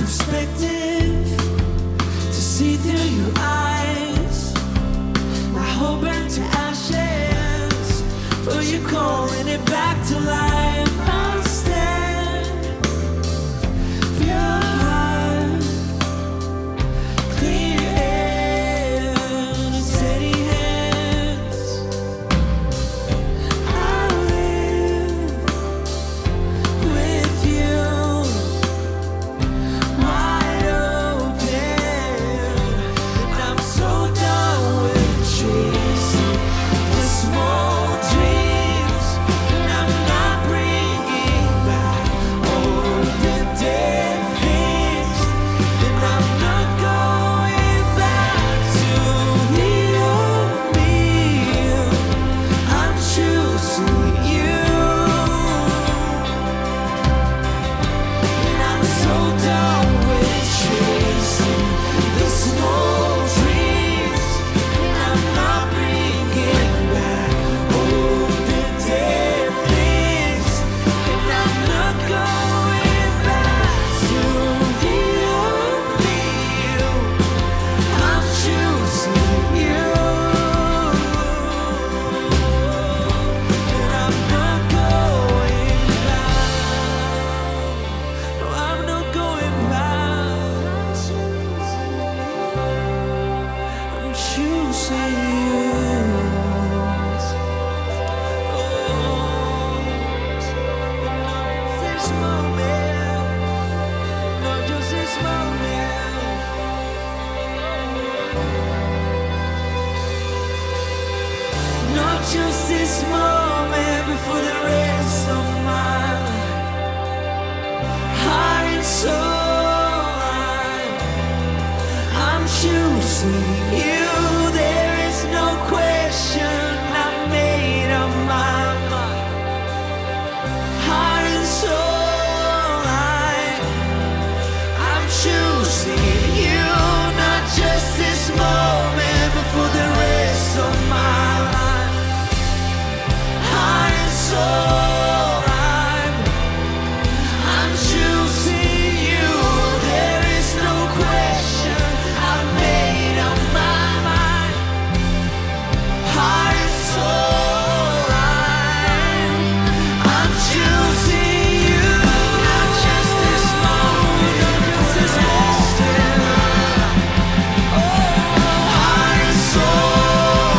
perspective to see through your eyes. My hope burned to ashes, but you're calling it back to life. I'll stand for your heart, clear air and steady hands. I'll live with you, wide open. And I'm so done with chasing the small dreams, and I'm not bringing back all the dead things, and I'm not going back to the old me. I'm choosing you, and I'm so done with chasing the small dreams, and I'm not bringing back all the dead things, and I'm not going back to the old me. I'm choosing you, and I'm not going back. No, I'm not going back. I'm choosing you. This moment, not just this moment. Not just this moment, but for the rest of my heart and soul. I'm choosing you. There is no question. I've made up my mind. Heart and soul. I'm choosing you. Not just this moment, but for the rest of my life. Heart and soul. I'm choosing you. There is no question. I've made up my mind. Heart and soul. I'm choosing you. Not just this moment, not just this moment. Heart and soul.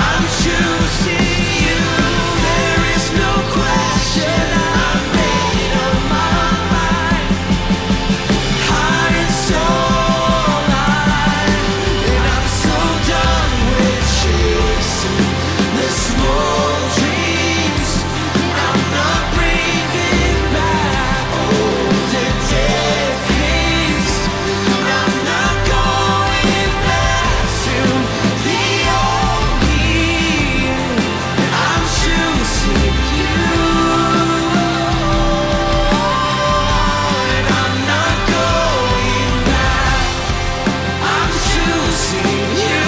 I'm choosing you. There is no question. I've made up my mind. Heart and soul. And I'm so done with chasing the small dreams. I'm not bringing back all the dead things. I'm not going back to the old me. I'm choosing you, and I'm not going back. I'm choosing you,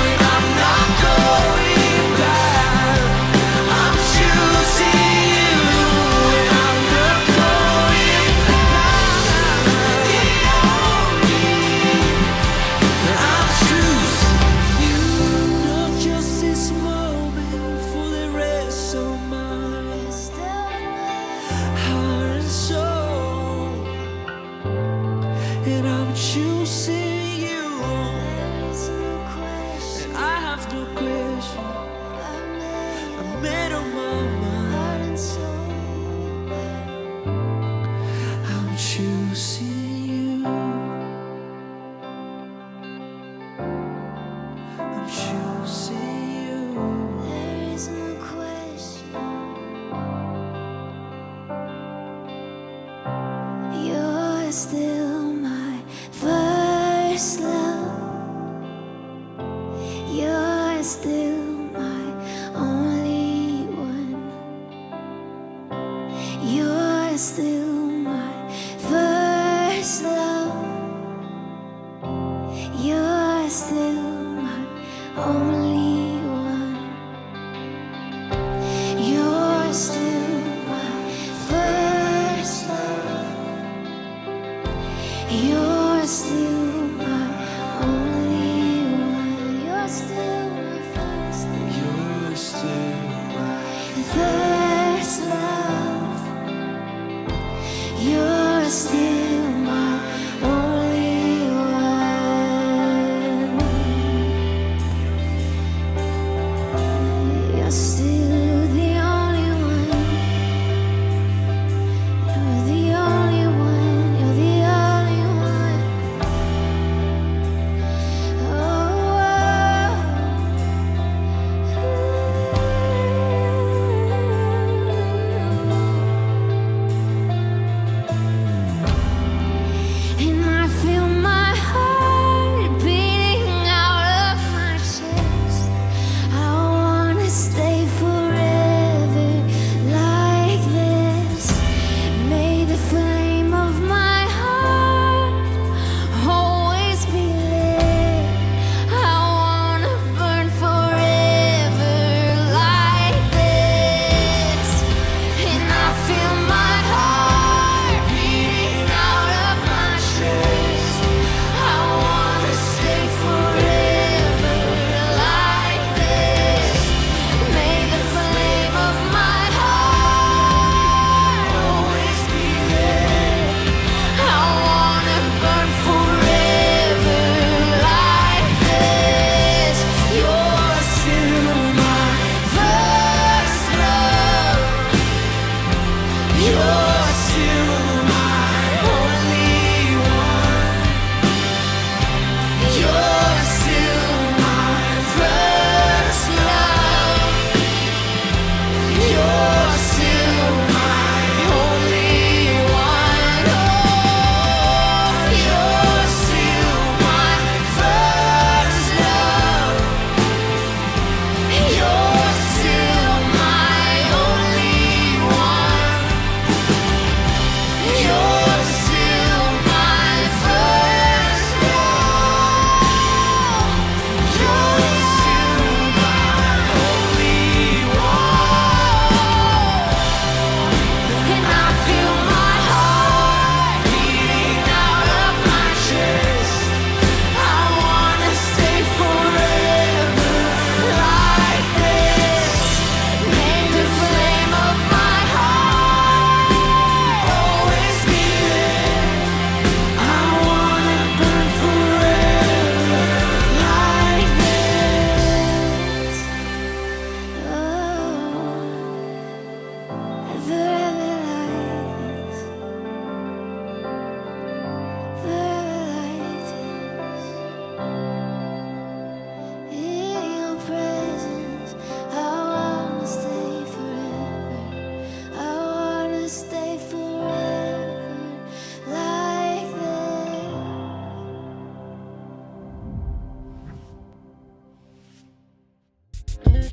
and I'm not going back. I'm choosing you, and I'm not going back. The old me. I'm choosing you. Not just this moment, for the rest of my heart and soul. And I'm choosing you. And I have no question. I made up my mind. I'm choosing you. I'm choosing you. There is no question. You're still my first love. You're still my only one. You're still my first love. You're still my only one. You're still my first love.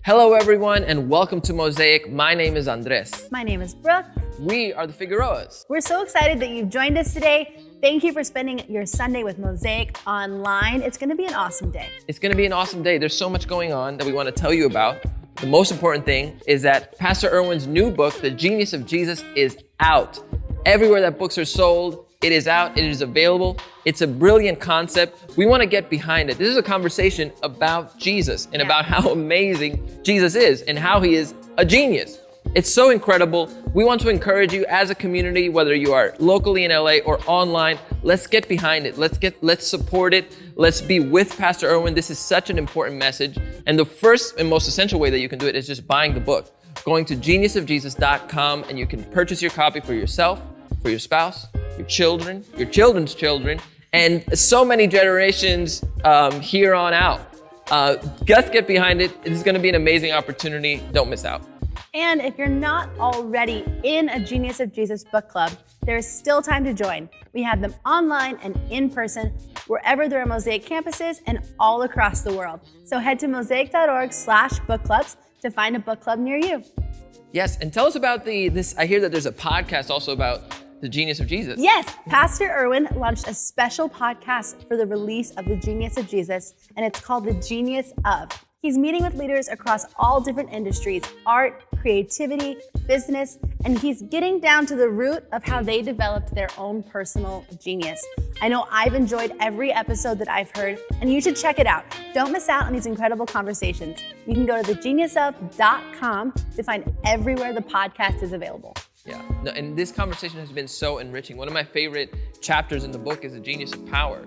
Hello everyone and welcome to Mosaic. My name is Andres. My name is Brooke. We are the Figueroas. We're so excited that you've joined us today. Thank you for spending your Sunday with Mosaic online. It's going to be an awesome day. It's going to be an awesome day. There's so much going on that we want to tell you about. The most important thing is that Pastor Erwin's new book, The Genius of Jesus, is out. Everywhere that books are sold, it is out, it is available. It's a brilliant concept. We want to get behind it. This is a conversation about Jesus and about how amazing Jesus is and how he is a genius. It's so incredible. We want to encourage you as a community, whether you are locally in LA or online, let's get behind it. Let's support it. Let's be with Pastor Erwin. This is such an important message. And the first and most essential way that you can do it is just buying the book. Going to geniusofjesus.com and you can purchase your copy for yourself, for your spouse, your children, your children's children, and so many generations here on out. Just get behind it. This is going to be an amazing opportunity. Don't miss out. And if you're not already in a Genius of Jesus book club, there's still time to join. We have them online and in person, wherever there are Mosaic campuses and all across the world. So head to mosaic.org/book clubs to find a book club near you. Yes, and tell us about this. I hear that there's a podcast also about the Genius of Jesus. Yes, Pastor Erwin launched a special podcast for the release of the Genius of Jesus, and it's called The Genius of. He's meeting with leaders across all different industries, art, creativity, business, and he's getting down to the root of how they developed their own personal genius. I know I've enjoyed every episode that I've heard, and you should check it out. Don't miss out on these incredible conversations. You can go to thegeniusof.com to find everywhere the podcast is available. Yeah, no, and this conversation has been so enriching. One of my favorite chapters in the book is The Genius of Power,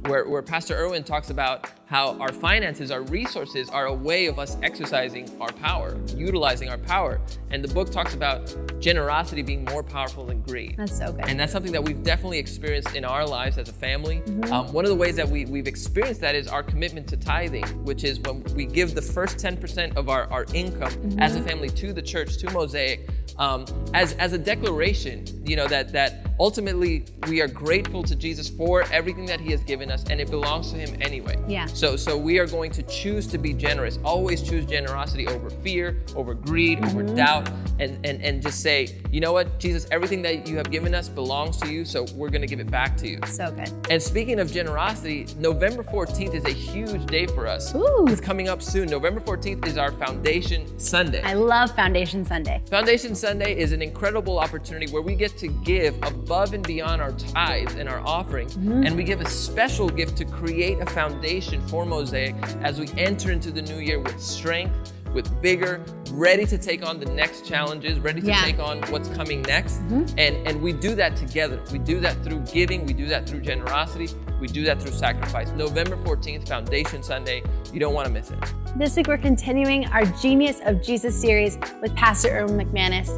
where Pastor Erwin talks about how our finances, our resources are a way of us exercising our power, utilizing our power. And the book talks about generosity being more powerful than greed. That's so good. And that's something that we've definitely experienced in our lives as a family. One of the ways that we've experienced that is our commitment to tithing, which is when we give the first 10% of our income as a family to the church, to Mosaic, as a declaration, that ultimately we are grateful to Jesus for everything that he has given us, and it belongs to him anyway. Yeah. So we are going to choose to be generous. Always choose generosity over fear, over greed, over doubt, and just say, you know what, Jesus, everything that you have given us belongs to you, so we're going to give it back to you. So good. And speaking of generosity, November 14th is a huge day for us. Ooh. It's coming up soon. November 14th is our Foundation Sunday. I love Foundation Sunday. Foundation Sunday is an incredible opportunity where we get to give above and beyond our tithes and our offering, and we give a special gift to create a foundation for Mosaic as we enter into the new year with strength, with vigor, ready to take on the next challenges, ready to take on what's coming next. And we do that together. We do that through giving, we do that through generosity, we do that through sacrifice. November 14th, Foundation Sunday. You don't want to miss it. This week we're continuing our Genius of Jesus series with Pastor Erwin McManus.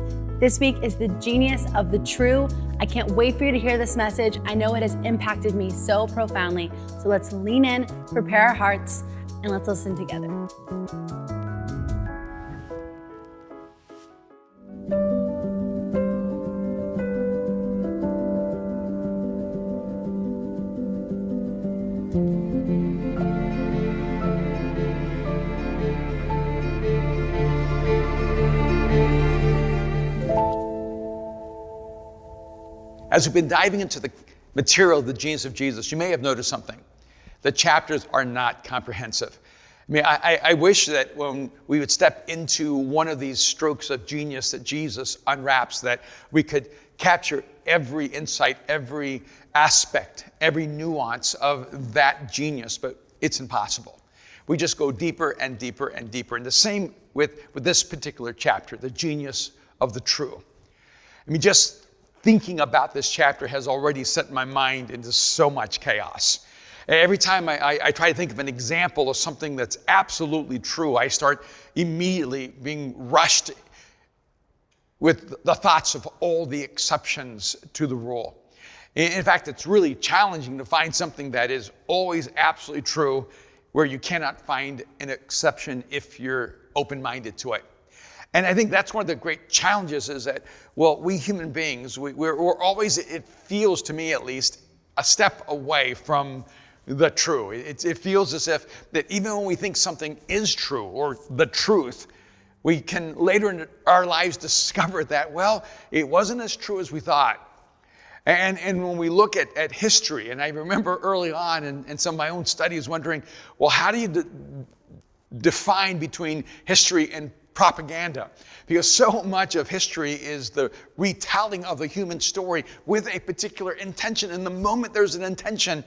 This week is the Genius of the True. I can't wait for you to hear this message. I know it has impacted me so profoundly. So let's lean in, prepare our hearts, and let's listen together. As we've been diving into the material of the Genius of Jesus, you may have noticed something. The chapters are not comprehensive. I mean, I wish that when we would step into one of these strokes of genius that Jesus unwraps, that we could capture every insight, every aspect, every nuance of that genius, but it's impossible. We just go deeper and deeper and deeper. And the same with this particular chapter, the Genius of the True. I mean, just thinking about this chapter has already set my mind into so much chaos. Every time I try to think of an example of something that's absolutely true, I start immediately being rushed with the thoughts of all the exceptions to the rule. In fact, it's really challenging to find something that is always absolutely true where you cannot find an exception if you're open-minded to it. And I think that's one of the great challenges is that, well, we human beings, we're always, it feels to me at least, a step away from the true. It feels as if that even when we think something is true or the truth, we can later in our lives discover that, well, it wasn't as true as we thought. And when we look at history, and I remember early on in some of my own studies wondering, well, how do you define between history and propaganda? Because so much of history is the retelling of the human story with a particular intention. And the moment there's an intention,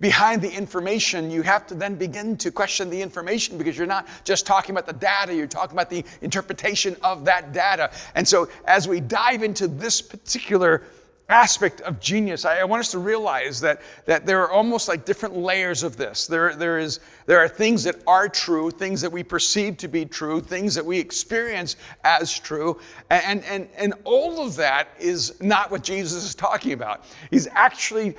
behind the information, you have to then begin to question the information, because you're not just talking about the data, you're talking about the interpretation of that data. And so as we dive into this particular aspect of genius, I want us to realize that there are almost like different layers of this. There are things that are true, things that we perceive to be true, things that we experience as true, and all of that is not what Jesus is talking about. He's actually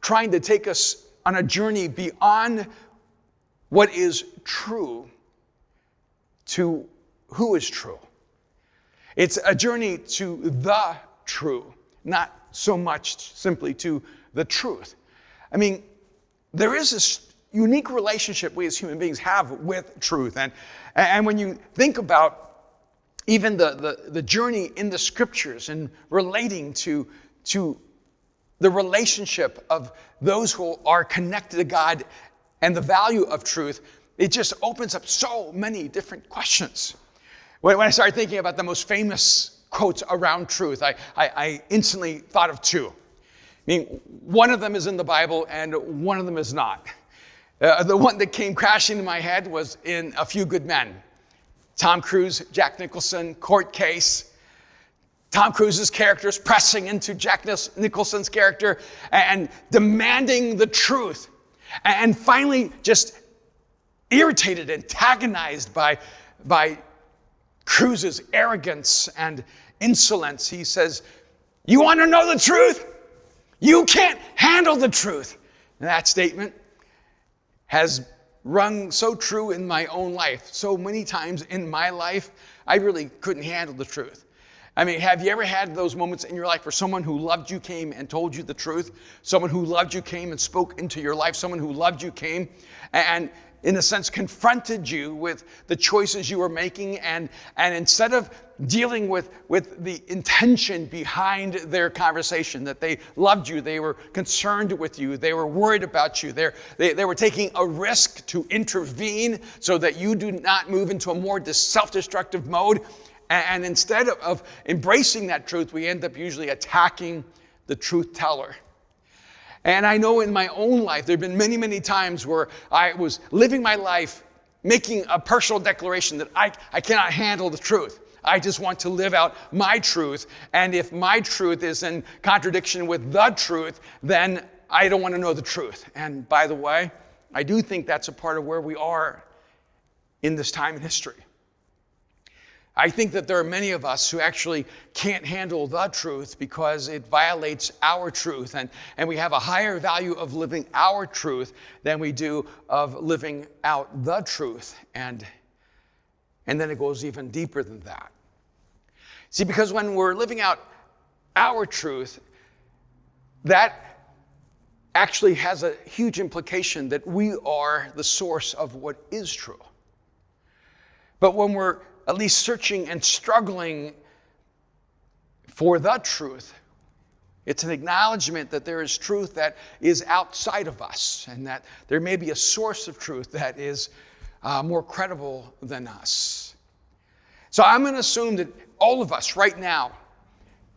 trying to take us on a journey beyond what is true to who is true. It's a journey to the true, not so much simply to the truth. I mean, there is this unique relationship we as human beings have with truth. And when you think about even the journey in the scriptures and relating to the relationship of those who are connected to God and the value of truth, it just opens up so many different questions. When I started thinking about the most famous quotes around truth, I instantly thought of two. I mean, one of them is in the Bible and one of them is not. The one that came crashing to my head was in A Few Good Men. Tom Cruise, Jack Nicholson, court case. Tom Cruise's character is pressing into Jack Nicholson's character and demanding the truth. And finally just irritated, antagonized by Cruise's arrogance and insolence. He says, "You want to know the truth? You can't handle the truth." And that statement has rung so true in my own life. So many times in my life, I really couldn't handle the truth. I mean, have you ever had those moments in your life where someone who loved you came and told you the truth? Someone who loved you came and spoke into your life? Someone who loved you came and in a sense, confronted you with the choices you were making, and instead of dealing with the intention behind their conversation, that they loved you, they were concerned with you, they were worried about you, they were taking a risk to intervene so that you do not move into a more self-destructive mode, and instead of embracing that truth, we end up usually attacking the truth teller. And I know in my own life, there have been many, many times where I was living my life making a personal declaration that I cannot handle the truth. I just want to live out my truth. And if my truth is in contradiction with the truth, then I don't want to know the truth. And by the way, I do think that's a part of where we are in this time in history. I think that there are many of us who actually can't handle the truth because it violates our truth. And we have a higher value of living our truth than we do of living out the truth. And then it goes even deeper than that. See, because when we're living out our truth, that actually has a huge implication that we are the source of what is true. But when we're at least searching and struggling for the truth, it's an acknowledgement that there is truth that is outside of us, and that there may be a source of truth that is more credible than us. So I'm going to assume that all of us right now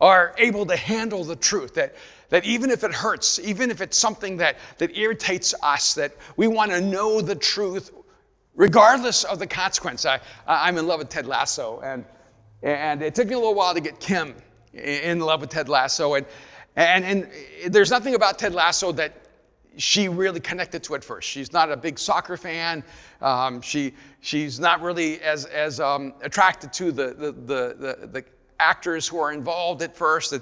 are able to handle the truth, that even if it hurts, even if it's something that irritates us, that we want to know the truth regardless of the consequence. I'm in love with Ted Lasso, and it took me a little while to get Kim in love with Ted Lasso, and there's nothing about Ted Lasso that she really connected to at first. She's not a big soccer fan. She's not really as attracted to the actors who are involved at first.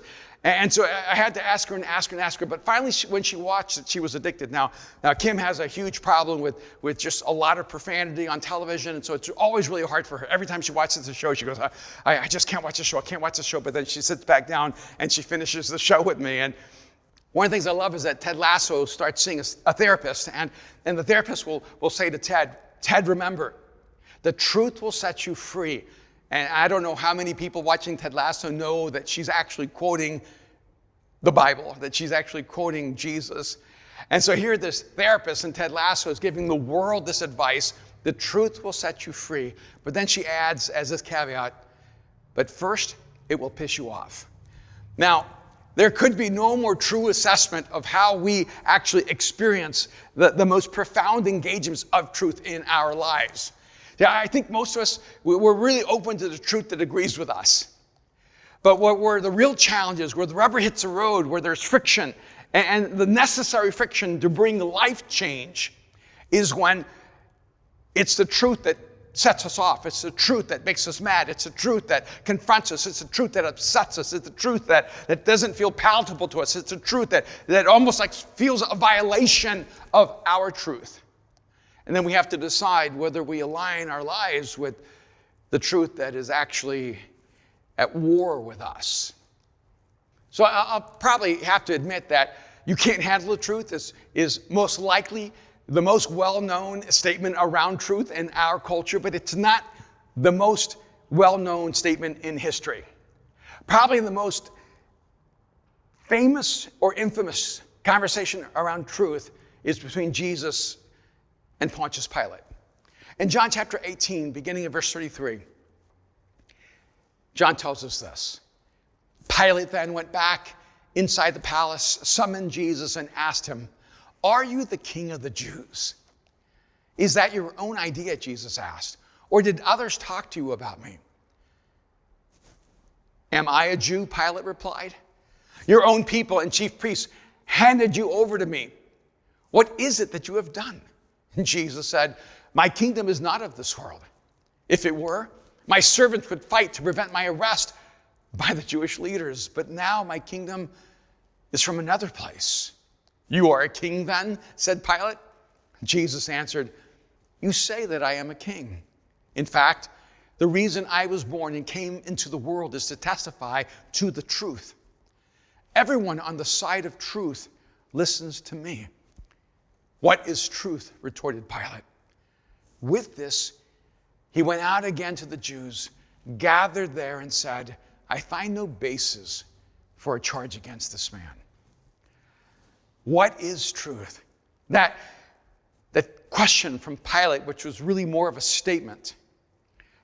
And so I had to ask her, but finally when she watched it, she was addicted. Now Kim has a huge problem with just a lot of profanity on television, and so it's always really hard for her. Every time she watches the show, she goes, I just can't watch the show, I can't watch the show, but then she sits back down and she finishes the show with me. And one of the things I love is that Ted Lasso starts seeing a therapist, and the therapist will say to Ted, remember, The truth will set you free. And I don't know how many people watching Ted Lasso know that she's actually quoting the Bible, that she's actually quoting Jesus. And so here this therapist in Ted Lasso is giving the world this advice: the truth will set you free. But then she adds as this caveat, but first it will piss you off. Now, there could be no more true assessment of how we actually experience the most profound engagements of truth in our lives. Yeah, I think most of us, we're really open to the truth that agrees with us. But where the real challenge is, where the rubber hits the road, where there's friction, and the necessary friction to bring life change, is when it's the truth that sets us off. It's the truth that makes us mad. It's the truth that confronts us. It's the truth that upsets us. It's the truth that doesn't feel palatable to us. It's the truth that almost like feels a violation of our truth. And then we have to decide whether we align our lives with the truth that is actually at war with us. So I'll probably have to admit that you can't handle the truth is most likely the most well-known statement around truth in our culture, but it's not the most well-known statement in history. Probably the most famous or infamous conversation around truth is between Jesus and Pontius Pilate. In John chapter 18, beginning of verse 33, John tells us this: Pilate then went back inside the palace, summoned Jesus, and asked him, "Are you the king of the Jews?" "Is that your own idea?" Jesus asked. "Or did others talk to you about me?" "Am I a Jew?" Pilate replied. "Your own people and chief priests handed you over to me. What is it that you have done?" And Jesus said, "My kingdom is not of this world. If it were, my servants would fight to prevent my arrest by the Jewish leaders. But now my kingdom is from another place." "You are a king then?" said Pilate. Jesus answered, "You say that I am a king. In fact, the reason I was born and came into the world is to testify to the truth. Everyone on the side of truth listens to me." "What is truth?" retorted Pilate. With this, he went out again to the Jews, gathered there, and said, "I find no basis for a charge against this man." What is truth? That question from Pilate, which was really more of a statement,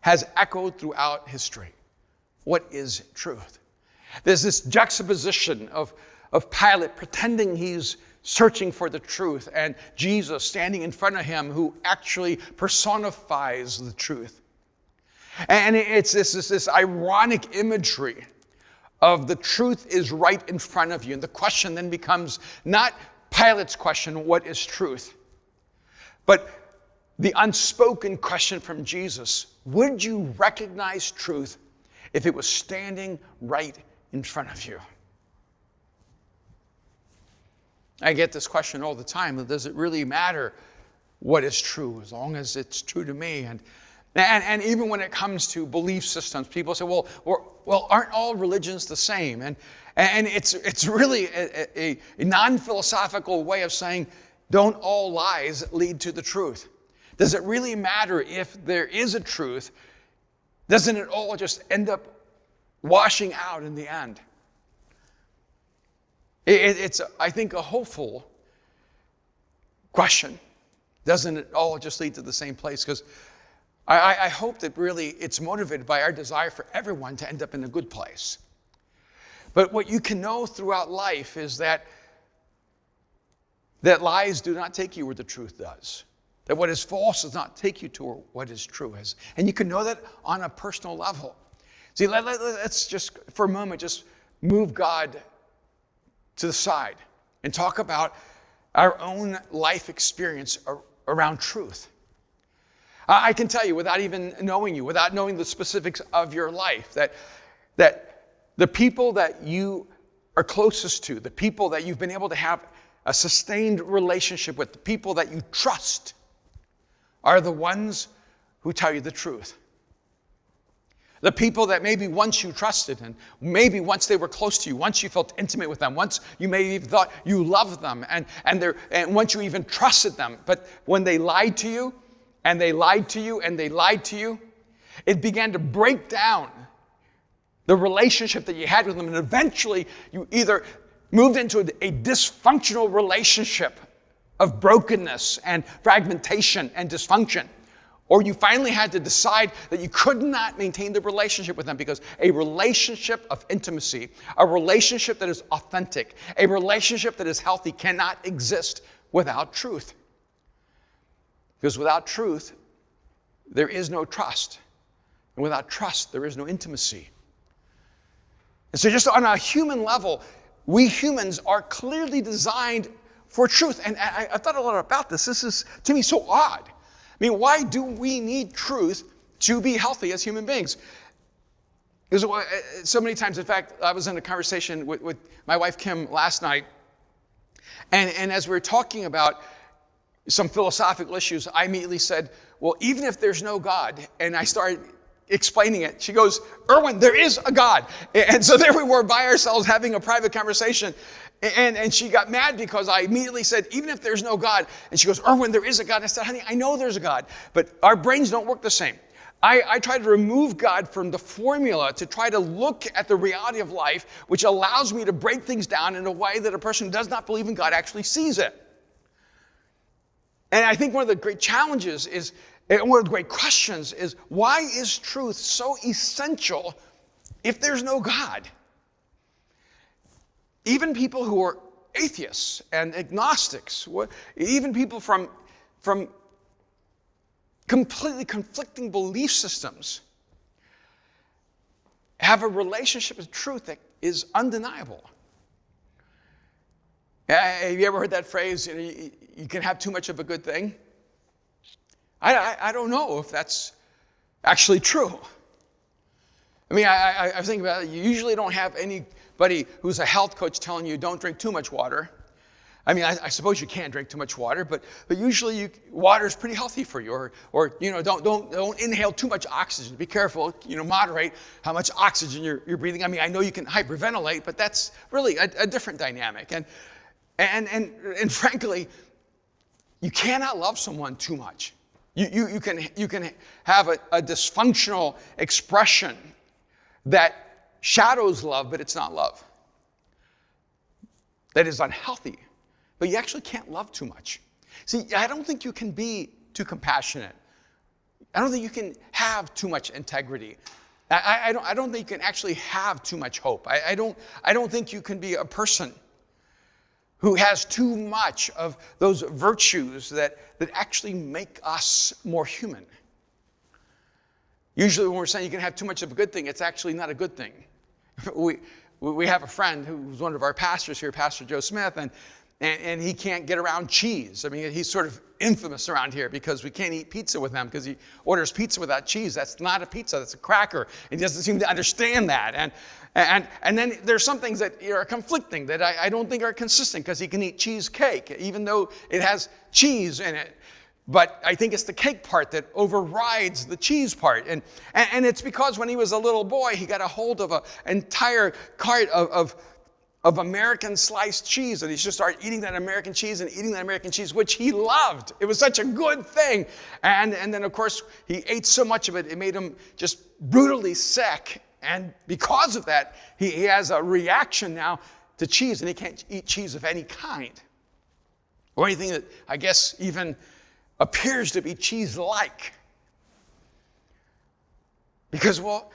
has echoed throughout history. What is truth? There's this juxtaposition of Pilate pretending he's searching for the truth, and Jesus standing in front of him who actually personifies the truth. And it's this ironic imagery of the truth is right in front of you. And the question then becomes not Pilate's question, what is truth? But the unspoken question from Jesus, would you recognize truth if it was standing right in front of you? I get this question all the time. Does it really matter what is true as long as it's true to me? And even when it comes to belief systems, people say, well, aren't all religions the same? And it's really a non-philosophical way of saying, don't all lies lead to the truth? Does it really matter if there is a truth? Doesn't it all just end up washing out in the end? It's, I think, a hopeful question. Doesn't it all just lead to the same place? Because I hope that really it's motivated by our desire for everyone to end up in a good place. But what you can know throughout life is that lies do not take you where the truth does. That what is false does not take you to what is true. And you can know that on a personal level. See, let's just, for a moment, just move God to the side and talk about our own life experience around truth. I can tell you, without even knowing you, without knowing the specifics of your life, that the people that you are closest to, the people that you've been able to have a sustained relationship with, the people that you trust, are the ones who tell you the truth. The people that maybe once you trusted, and maybe once they were close to you, once you felt intimate with them, once you maybe even thought you loved them, and once you even trusted them, but when they lied to you, and they lied to you, and they lied to you, it began to break down the relationship that you had with them. And eventually, you either moved into a dysfunctional relationship of brokenness and fragmentation and dysfunction, or you finally had to decide that you could not maintain the relationship with them, because a relationship of intimacy, a relationship that is authentic, a relationship that is healthy cannot exist without truth. Because without truth, there is no trust. And without trust, there is no intimacy. And so just on a human level, we humans are clearly designed for truth. And I thought a lot about this. This is, to me, so odd. I mean, why do we need truth to be healthy as human beings? Because so many times, in fact, I was in a conversation with my wife, Kim, last night. And as we were talking about some philosophical issues, I immediately said, well, even if there's no God, and I started explaining it, she goes, Erwin, there is a God. And so there we were by ourselves having a private conversation. And she got mad because I immediately said, even if there's no God. And she goes, Erwin, there is a God. And I said, honey, I know there's a God, but our brains don't work the same. I try to remove God from the formula to try to look at the reality of life, which allows me to break things down in a way that a person who does not believe in God actually sees it. And I think one of the great challenges is, and one of the great questions is, why is truth so essential if there's no God? Even people who are atheists and agnostics, even people from completely conflicting belief systems, have a relationship with truth that is undeniable. Have you ever heard that phrase, you can have too much of a good thing? I don't know if that's actually true. I mean, I was thinking about it. You usually don't have anybody who's a health coach telling you don't drink too much water. I mean, I suppose you can drink too much water, but usually water is pretty healthy for you. Or don't inhale too much oxygen. Be careful, moderate how much oxygen you're breathing. I mean, I know you can hyperventilate, but that's really a different dynamic. And frankly, you cannot love someone too much. You can have a dysfunctional expression that shadows love, but it's not love. That is unhealthy. But you actually can't love too much. See, I don't think you can be too compassionate. I don't think you can have too much integrity. I don't think you can actually have too much hope. I don't think you can be a person who has too much of those virtues that actually make us more human. Usually when we're saying you can have too much of a good thing, it's actually not a good thing. We have a friend who's one of our pastors here, Pastor Joe Smith, and he can't get around cheese. I mean, he's sort of infamous around here because we can't eat pizza with him because he orders pizza without cheese. That's not a pizza, that's a cracker. And he doesn't seem to understand that. And then there's some things that are conflicting that I don't think are consistent, because he can eat cheesecake even though it has cheese in it. But I think it's the cake part that overrides the cheese part. And it's because when he was a little boy, he got a hold of an entire cart of American sliced cheese, and he just started eating that American cheese, which he loved. It was such a good thing. And then, of course, he ate so much of it, it made him just brutally sick. And because of that, he has a reaction now to cheese, and he can't eat cheese of any kind, or anything that I guess even appears to be cheese-like. Because, well,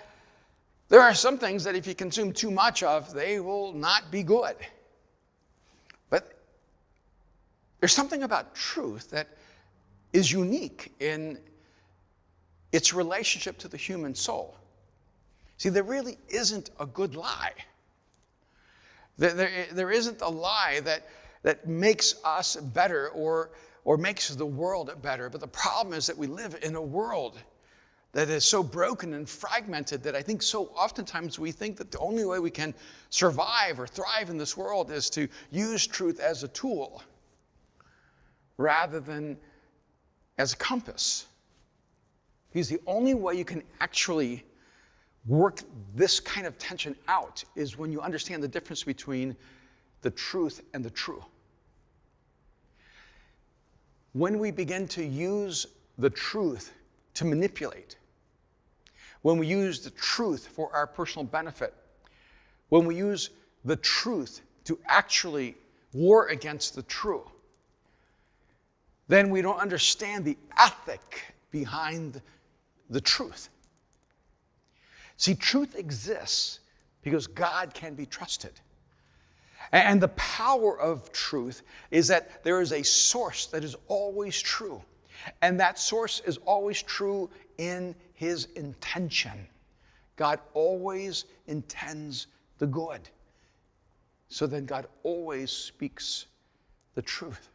there are some things that if you consume too much of, they will not be good. But there's something about truth that is unique in its relationship to the human soul. See, there really isn't a good lie. There isn't a lie that makes us better or makes the world better. But the problem is that we live in a world that is so broken and fragmented that I think so oftentimes we think that the only way we can survive or thrive in this world is to use truth as a tool rather than as a compass. Because the only way you can actually work this kind of tension out is when you understand the difference between the truth and the true. When we begin to use the truth to manipulate, when we use the truth for our personal benefit, when we use the truth to actually war against the true, then we don't understand the ethic behind the truth. See, truth exists because God can be trusted. And the power of truth is that there is a source that is always true. And that source is always true in his intention. God always intends the good. So then God always speaks the truth.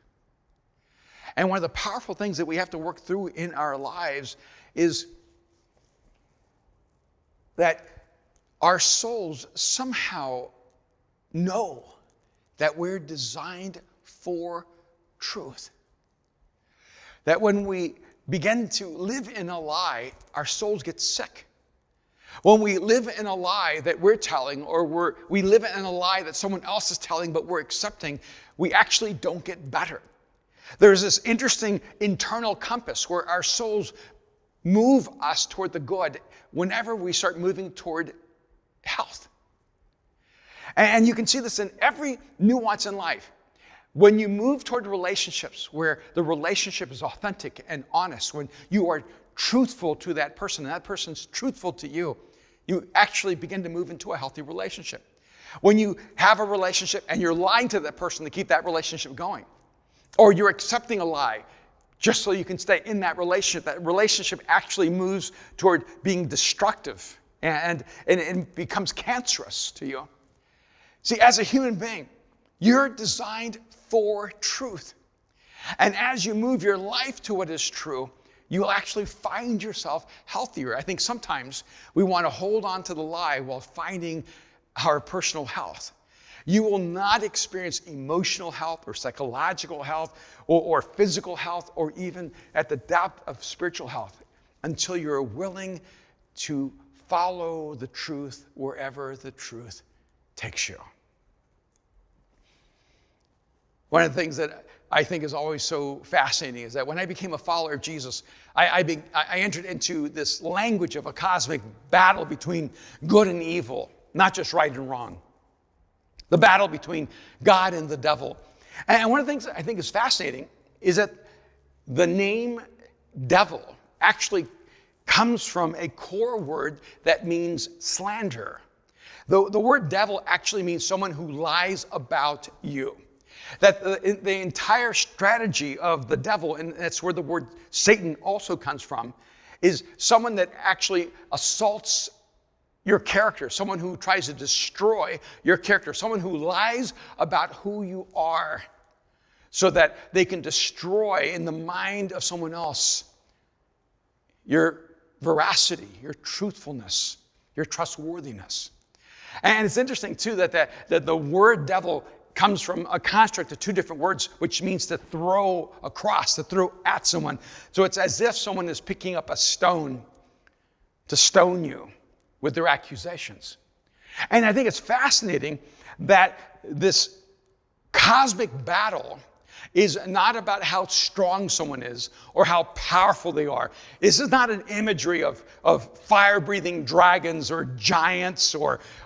And one of the powerful things that we have to work through in our lives is that our souls somehow know that we're designed for truth. That when we begin to live in a lie, our souls get sick. When we live in a lie that we're telling, or we live in a lie that someone else is telling but we're accepting, we actually don't get better. There's this interesting internal compass where our souls move us toward the good whenever we start moving toward health. And you can see this in every nuance in life. When you move toward relationships where the relationship is authentic and honest, when you are truthful to that person and that person's truthful to you, you actually begin to move into a healthy relationship. When you have a relationship and you're lying to that person to keep that relationship going, or you're accepting a lie just so you can stay in that relationship actually moves toward being destructive and it becomes cancerous to you. See, as a human being, you're designed for truth. And as you move your life to what is true, you'll actually find yourself healthier. I think sometimes we want to hold on to the lie while finding our personal health. You will not experience emotional health or psychological health or physical health or even at the depth of spiritual health until you're willing to follow the truth wherever the truth takes you. One of the things that I think is always so fascinating is that when I became a follower of Jesus, I entered into this language of a cosmic battle between good and evil, not just right and wrong. The battle between God and the devil. And one of the things that I think is fascinating is that the name devil actually comes from a core word that means slander. The word devil actually means someone who lies about you. That the entire strategy of the devil, and that's where the word Satan also comes from, is someone that actually assaults your character, someone who tries to destroy your character, someone who lies about who you are so that they can destroy in the mind of someone else your veracity, your truthfulness, your trustworthiness. And it's interesting, too, that the word devil comes from a construct of two different words, which means to throw across, to throw at someone. So it's as if someone is picking up a stone to stone you with their accusations. And I think it's fascinating that this cosmic battle is not about how strong someone is or how powerful they are. This is not an imagery of fire-breathing dragons or giants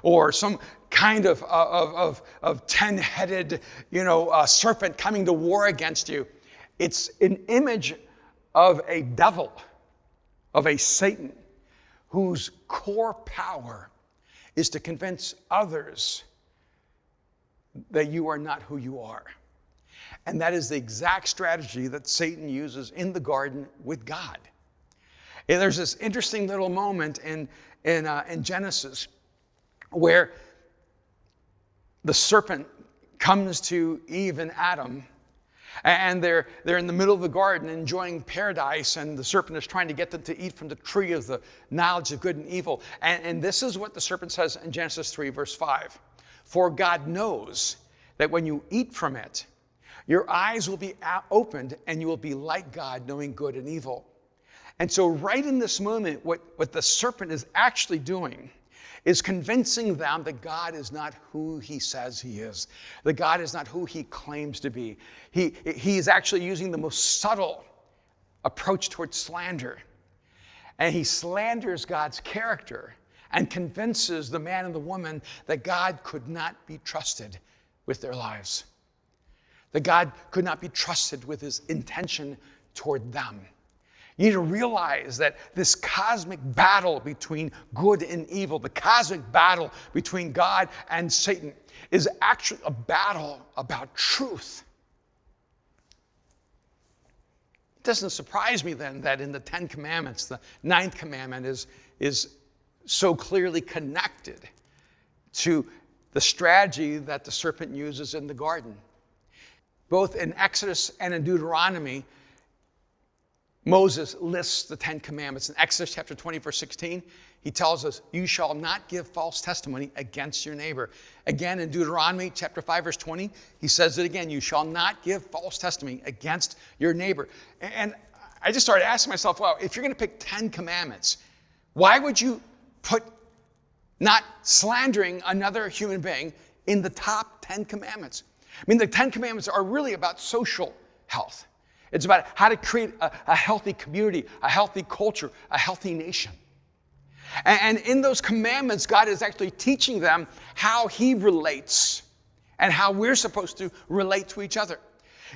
or some kind of 10-headed, serpent coming to war against you. It's an image of a devil, of a Satan, whose core power is to convince others that you are not who you are. And that is the exact strategy that Satan uses in the garden with God. And there's this interesting little moment in Genesis where the serpent comes to Eve and Adam, and they're in the middle of the garden enjoying paradise, and the serpent is trying to get them to eat from the tree of the knowledge of good and evil. And this is what the serpent says in Genesis 3, verse 5. For God knows that when you eat from it, your eyes will be opened and you will be like God, knowing good and evil. And so right in this moment, what the serpent is actually doing is convincing them that God is not who he says he is, that God is not who he claims to be. He is actually using the most subtle approach towards slander. And he slanders God's character and convinces the man and the woman that God could not be trusted with their lives, that God could not be trusted with his intention toward them. You need to realize that this cosmic battle between good and evil, the cosmic battle between God and Satan, is actually a battle about truth. It doesn't surprise me then that in the Ten Commandments, the ninth commandment is so clearly connected to the strategy that the serpent uses in the garden. Both in Exodus and in Deuteronomy, Moses lists the Ten Commandments. In Exodus chapter 20, verse 16, he tells us, you shall not give false testimony against your neighbor. Again, in Deuteronomy chapter 5, verse 20, he says it again, you shall not give false testimony against your neighbor. And I just started asking myself, well, if you're going to pick 10 commandments, why would you put not slandering another human being in the top 10 commandments? I mean, the 10 commandments are really about social health. It's about how to create a healthy community, a healthy culture, a healthy nation. And in those commandments, God is actually teaching them how he relates and how we're supposed to relate to each other.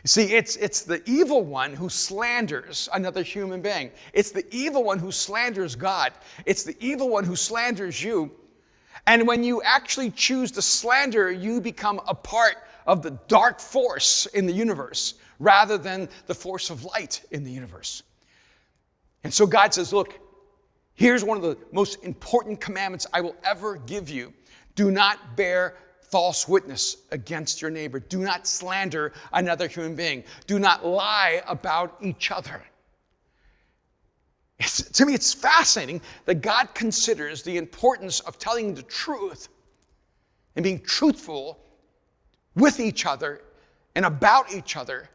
You see, it's the evil one who slanders another human being. It's the evil one who slanders God. It's the evil one who slanders you. And when you actually choose to slander, you become a part of the dark force in the universe rather than the force of light in the universe. And so God says, look, here's one of the most important commandments I will ever give you. Do not bear false witness against your neighbor. Do not slander another human being. Do not lie about each other. To me, it's fascinating that God considers the importance of telling the truth and being truthful with each other and about each other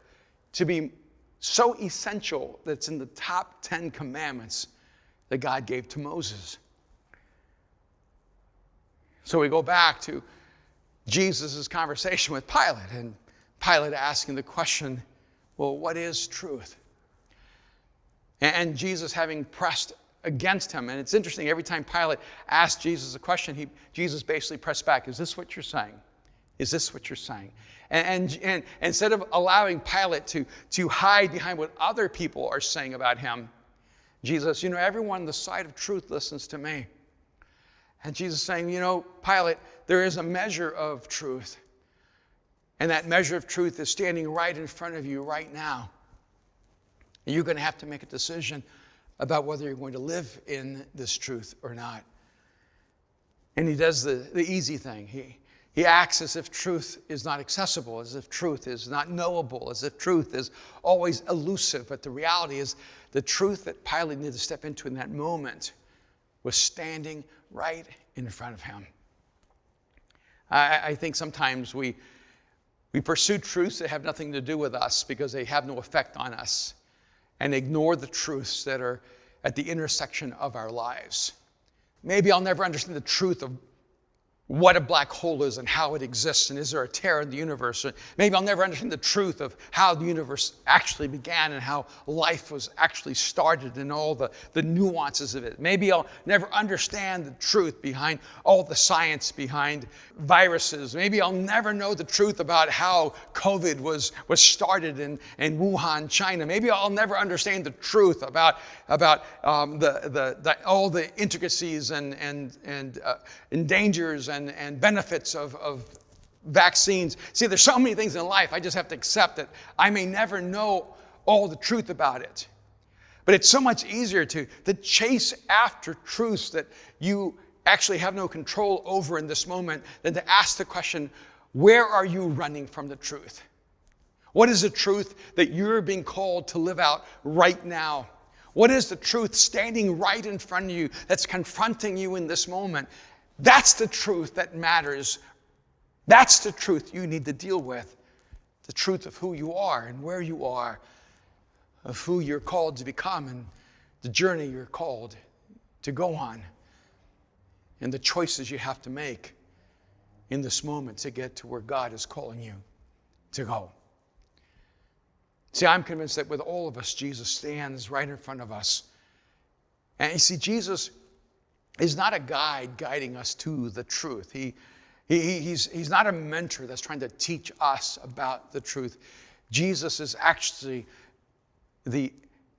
to be so essential that it's in the top 10 commandments that God gave to Moses. So we go back to Jesus' conversation with Pilate, and Pilate asking the question, well, what is truth? And Jesus having pressed against him. And it's interesting, every time Pilate asked Jesus a question, Jesus basically pressed back, is this what you're saying? Is this what you're saying? And instead of allowing Pilate to hide behind what other people are saying about him, Jesus, everyone on the side of truth listens to me. And Jesus saying, Pilate, there is a measure of truth. And that measure of truth is standing right in front of you right now. And you're going to have to make a decision about whether you're going to live in this truth or not. And he does the easy thing. He acts as if truth is not accessible, as if truth is not knowable, as if truth is always elusive. But the reality is the truth that Pilate needed to step into in that moment was standing right in front of him. I think sometimes we pursue truths that have nothing to do with us because they have no effect on us, and ignore the truths that are at the intersection of our lives. Maybe I'll never understand the truth of what a black hole is and how it exists, and is there a tear in the universe? Or maybe I'll never understand the truth of how the universe actually began and how life was actually started and all the nuances of it. Maybe I'll never understand the truth behind all the science behind viruses. Maybe I'll never know the truth about how COVID was started in Wuhan, China. Maybe I'll never understand the truth about all the intricacies and dangers and benefits of vaccines. See, there's so many things in life, I just have to accept that I may never know all the truth about it. But it's so much easier to chase after truths that you actually have no control over in this moment than to ask the question, where are you running from the truth? What is the truth that you're being called to live out right now? What is the truth standing right in front of you that's confronting you in this moment? That's the truth that matters. That's the truth you need to deal with. The truth of who you are and where you are, of who you're called to become and the journey you're called to go on, and the choices you have to make in this moment to get to where God is calling you to go. See, I'm convinced that with all of us, Jesus stands right in front of us. And you see, Jesus is not a guide guiding us to the truth. He's not a mentor that's trying to teach us about the truth. Jesus is actually the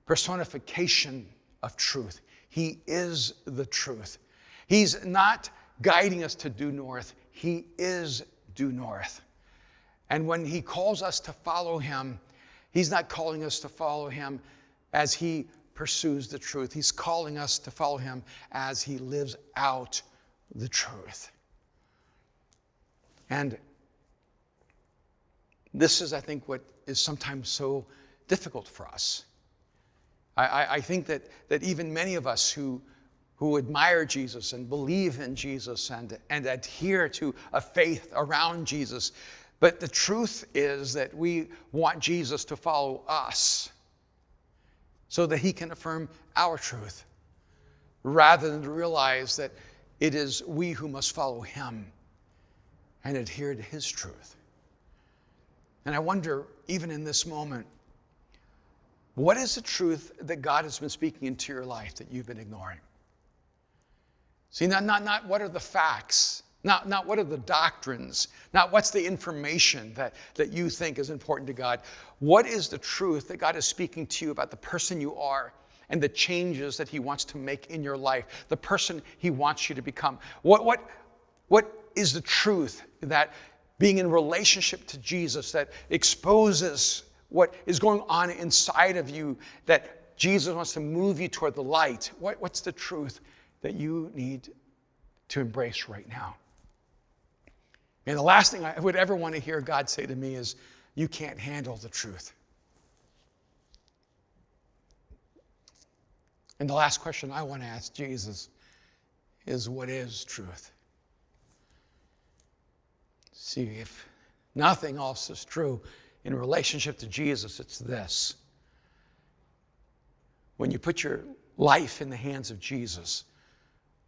personification of truth. He is the truth. He's not guiding us to due north. He is due north. And when he calls us to follow him, he's not calling us to follow him as he pursues the truth. He's calling us to follow him as he lives out the truth. And this is, I think, what is sometimes so difficult for us. I think that even many of us who admire Jesus and believe in Jesus and adhere to a faith around Jesus, but the truth is that we want Jesus to follow us so that he can affirm our truth, rather than to realize that it is we who must follow him and adhere to his truth. And I wonder, even in this moment, what is the truth that God has been speaking into your life that you've been ignoring? See, not what are the facts, not what are the doctrines, not what's the information that you think is important to God. What is the truth that God is speaking to you about the person you are and the changes that he wants to make in your life, the person he wants you to become? What is the truth that being in relationship to Jesus that exposes what is going on inside of you, that Jesus wants to move you toward the light? What's the truth that you need to embrace right now? And the last thing I would ever want to hear God say to me is, you can't handle the truth. And the last question I want to ask Jesus is, what is truth? See, if nothing else is true in relationship to Jesus, it's this. When you put your life in the hands of Jesus,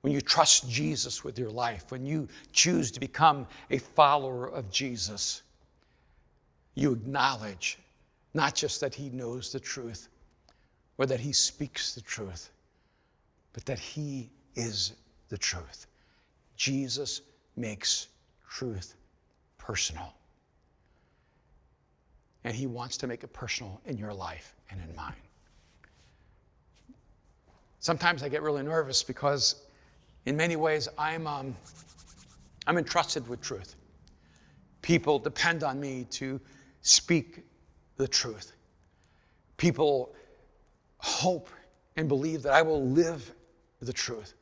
when you trust Jesus with your life, when you choose to become a follower of Jesus, you acknowledge not just that he knows the truth or that he speaks the truth, but that he is the truth. Jesus makes truth personal. And he wants to make it personal in your life and in mine. Sometimes I get really nervous because in many ways I'm entrusted with truth. People depend on me to speak the truth. People hope and believe that I will live the truth.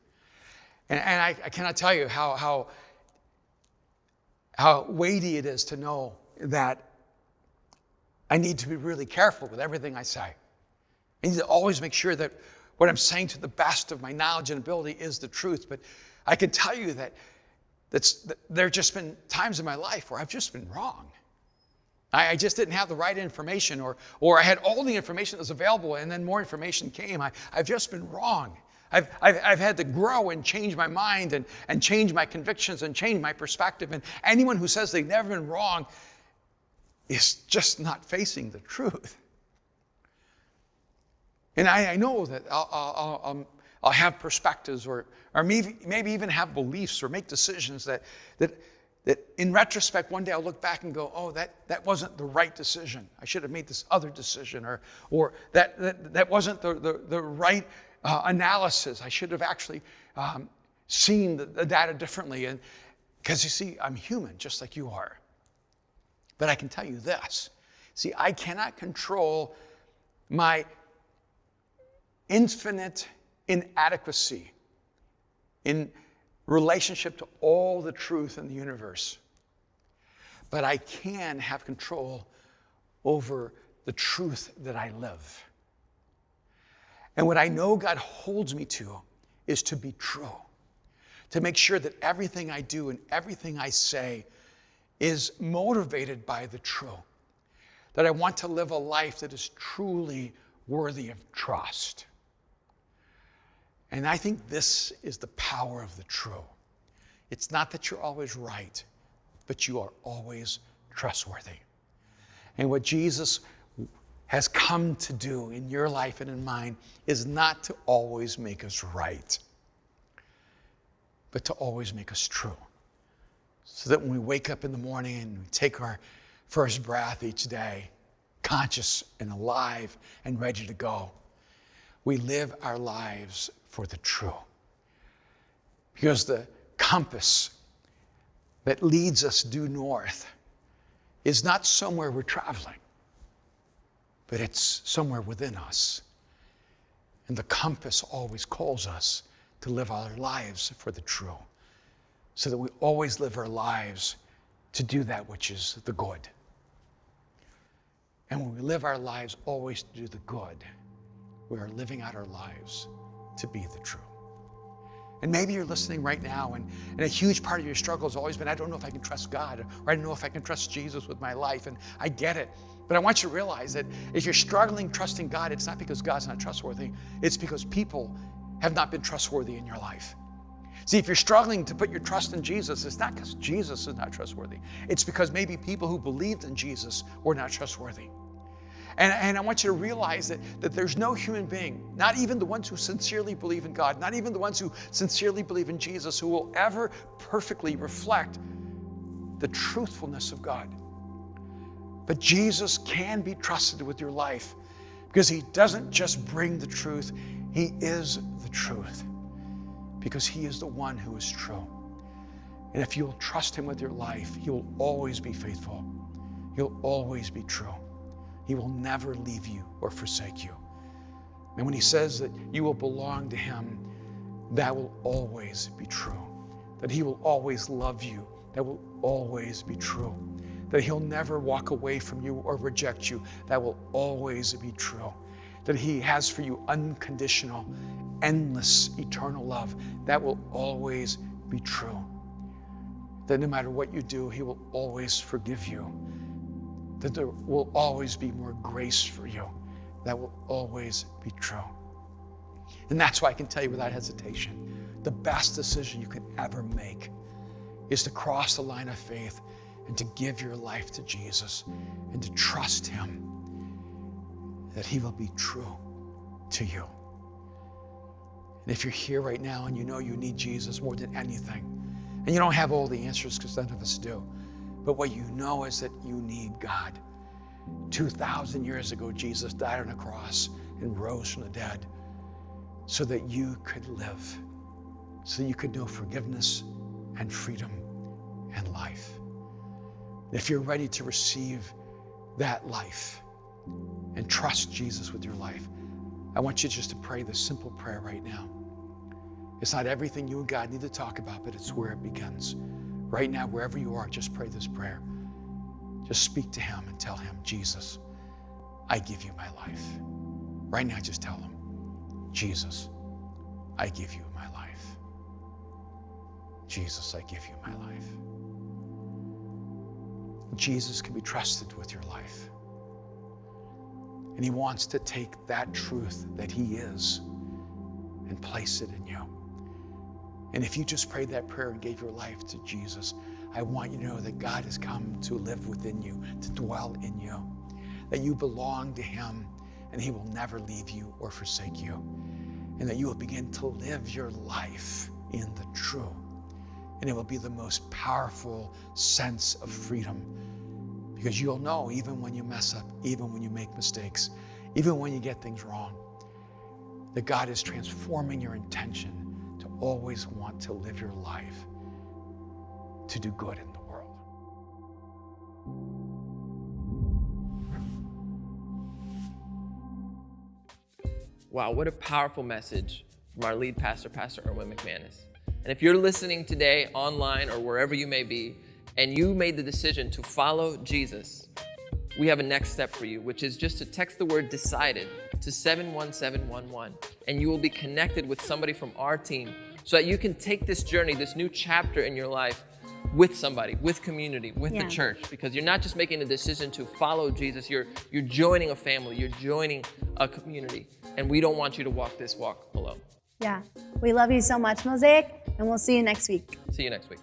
And I cannot tell you how weighty it is to know that I need to be really careful with everything I say. I need to always make sure that what I'm saying to the best of my knowledge and ability is the truth. But I can tell you that there have just been times in my life where I've just been wrong. I just didn't have the right information, or I had all the information that was available and then more information came. I've just been wrong. I've had to grow and change my mind and change my convictions and change my perspective. And anyone who says they've never been wrong is just not facing the truth. And I know that I'll have perspectives or maybe even have beliefs or make decisions that in retrospect, one day I'll look back and go, oh, that wasn't the right decision. I should have made this other decision, or that wasn't the right analysis. I should have actually seen the data differently. And because you see, I'm human just like you are. But I can tell you this. See, I cannot control my infinite inadequacy in relationship to all the truth in the universe. But I can have control over the truth that I live. And what I know God holds me to is to be true, to make sure that everything I do and everything I say is motivated by the true, that I want to live a life that is truly worthy of trust. And I think this is the power of the true. It's not that you're always right, but you are always trustworthy. And what Jesus has come to do in your life and in mine is not to always make us right, but to always make us true. So that when we wake up in the morning and we take our first breath each day, conscious and alive and ready to go, we live our lives for the true. Because the compass that leads us due north is not somewhere we're traveling, but it's somewhere within us. And the compass always calls us to live our lives for the true, so that we always live our lives to do that which is the good. And when we live our lives always to do the good, we are living out our lives to be the true. And maybe you're listening right now, and a huge part of your struggle has always been, I don't know if I can trust God, or I don't know if I can trust Jesus with my life, and I get it. But I want you to realize that if you're struggling trusting God, it's not because God's not trustworthy, it's because people have not been trustworthy in your life. See, if you're struggling to put your trust in Jesus, it's not because Jesus is not trustworthy. It's because maybe people who believed in Jesus were not trustworthy. And I want you to realize that there's no human being, not even the ones who sincerely believe in God, not even the ones who sincerely believe in Jesus, who will ever perfectly reflect the truthfulness of God. But Jesus can be trusted with your life because he doesn't just bring the truth, he is the truth, because he is the one who is true. And if you'll trust him with your life, he will always be faithful. He'll always be true. He will never leave you or forsake you. And when he says that you will belong to him, that will always be true. That he will always love you, that will always be true. That he'll never walk away from you or reject you, that will always be true. That he has for you unconditional, endless, eternal love, that will always be true. That no matter what you do, he will always forgive you. That there will always be more grace for you. That will always be true. And that's why I can tell you without hesitation, the best decision you can ever make is to cross the line of faith and to give your life to Jesus and to trust him that he will be true to you. And if you're here right now and you know you need Jesus more than anything, and you don't have all the answers because none of us do, but what you know is that you need God. 2,000 years ago, Jesus died on a cross and rose from the dead so that you could live, so you could know forgiveness and freedom and life. If you're ready to receive that life and trust Jesus with your life, I want you just to pray this simple prayer right now. It's not everything you and God need to talk about, but it's where it begins. Right now, wherever you are, just pray this prayer. Just speak to him and tell him, Jesus, I give you my life. Right now, just tell him, Jesus, I give you my life. Jesus, I give you my life. Jesus can be trusted with your life. And he wants to take that truth that he is and place it in you. And if you just prayed that prayer and gave your life to Jesus, I want you to know that God has come to live within you, to dwell in you, that you belong to him and he will never leave you or forsake you, and that you will begin to live your life in the true. And it will be the most powerful sense of freedom, because you'll know even when you mess up, even when you make mistakes, even when you get things wrong, that God is transforming your intention to always want to live your life to do good in the world. Wow, what a powerful message from our lead pastor, Pastor Erwin McManus. And if you're listening today online or wherever you may be, and you made the decision to follow Jesus, we have a next step for you, which is just to text the word decided to 71711, and you will be connected with somebody from our team so that you can take this journey, this new chapter in your life with somebody, with community, with the church, because you're not just making a decision to follow Jesus, you're joining a family, you're joining a community, and we don't want you to walk this walk alone. Yeah, we love you so much, Mosaic, and we'll see you next week. See you next week.